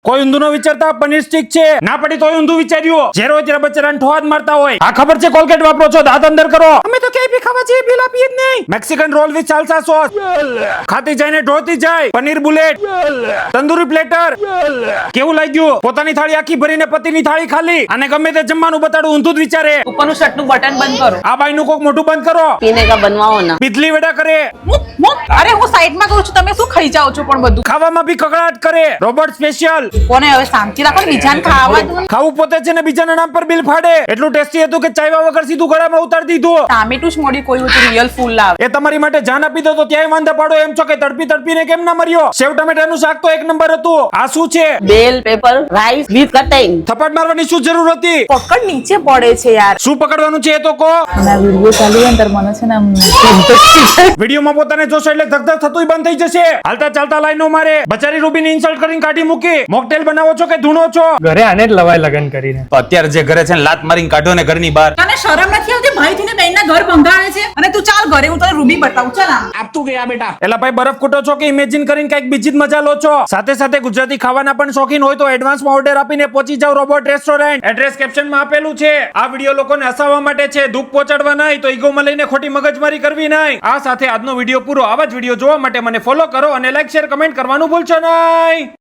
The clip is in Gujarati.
કોઈ ઊંધું ન વિચારતા પનીર સ્ટીક છે. ના પડી તોય ઊંધું વિચાર્યું. જ્યારે હોય ત્યારે બચ્ચાને ઠોવા જ મારતા હોય. આ ખબર છે કોલગેટ વાપરો છો, દાંત અંદર કરો. અમે તો ક્યાંય ભી ખાવા જઈએ બિલ આપીએ જ નહીં. Mexican roll with salsa sauce. ખાતી જાય ને ઢોતી જાય. પનીર બુલેટ. તંદૂરી પ્લેટર. કેવું લાગ્યું? પોતાની થાળી આખી ભરીને પતિની થાળી ખાલી. અને ગમે તે જમવાનું બતાડું ઊંધું જ વિચારે. ઉપરનું શર્ટનું બટન બંધ કરો. આ બાઈનું કોક મોઢું બંધ કરો. पीने का बनवाओ ना। પીતલી વેડા કરે. અરે હું સાઈડમાં કરું છું, તમે શું ખાઈ જાઓ છો પણ બધું? ખાવામાં બી કકડાટ કરે. Robot special. કોને હવે શાંતિ રાખો ને, બીજાને ખાવા દો ને. ખાવું પોતે છે ને બીજાના નામ પર બિલ ફાડે. એટલું ટેસ્ટી હતું કે ચાયવા વગર સીધું ગળામાં ઉતારી દીધું. ટામેટું જ મોડી કોઈ હતું, રિયલ ફૂલ લાવ. એ તમારી માટે જાન આપી દો તો ત્યાંય વાંધા પાડો એમ છો કે તડપી તડપીને કેમ ના મર્યો? સેવ ટમેટાનું શાક તો એક નંબર હતું. આ શું છે? Bell pepper rice with cutting. થપ્પડ મારવાની શું જરૂર હતી? પકડ નીચે પડે છે યાર. શું પકડવાનું છે એ તો કહો. ના વિડિયો ચાલુ હોય ને તાર મને છે ને આમ વિડીયોમાં પોતાને જોશો એટલે ધગધગ થતુંય બંધ થઈ જશે. હાલતા ચાલતા લાઈનો મારે. બચારી રૂબીને ઇન્સલ્ટ કરીને કાઢી મૂકી. મોકટેલ બનાવો છો કે ધૂણો છો? ઘરે આને જ લવાય લગન કરીને. તો અત્યારે જે ઘરે છે ને લાત મારીને કાઢો ને ઘરની બહાર. તને શરમ નથી આવતી? ભાઈ થઈને બેનના ઘર બંધાણે છે અને તું ચાલ ઘરે, હું તને રૂબી બતાવું. ચાલ આમ. એલા ભાઈ બરફ કૂટો છો કે ઇમેજિન કરીને કઈક બીજી જ મજા લો છો? સાથે સાથે ગુજરાતી ખાવાના પણ શોખીન હોય તો એડવાન્સમાં ઓર્ડર આપીને પહોંચી જાવ રોબોટ રેસ્ટોરન્ટ. એડ્રેસ કેપ્શનમાં આપેલું છે. આ વિડીયો લોકોને હસાવવા માટે છે, દુઃખ પહોંચાડવા નહીં, તો ઈગોમાં લઈને ખોટી મગજમારી કરવી નહીં. આ સાથે આજનો વિડીયો પૂરો. આવા જ વિડીયો જોવા માટે મને ફોલો કરો અને લાઈક શેર કમેન્ટ કરવાનું ભૂલશો નહીં.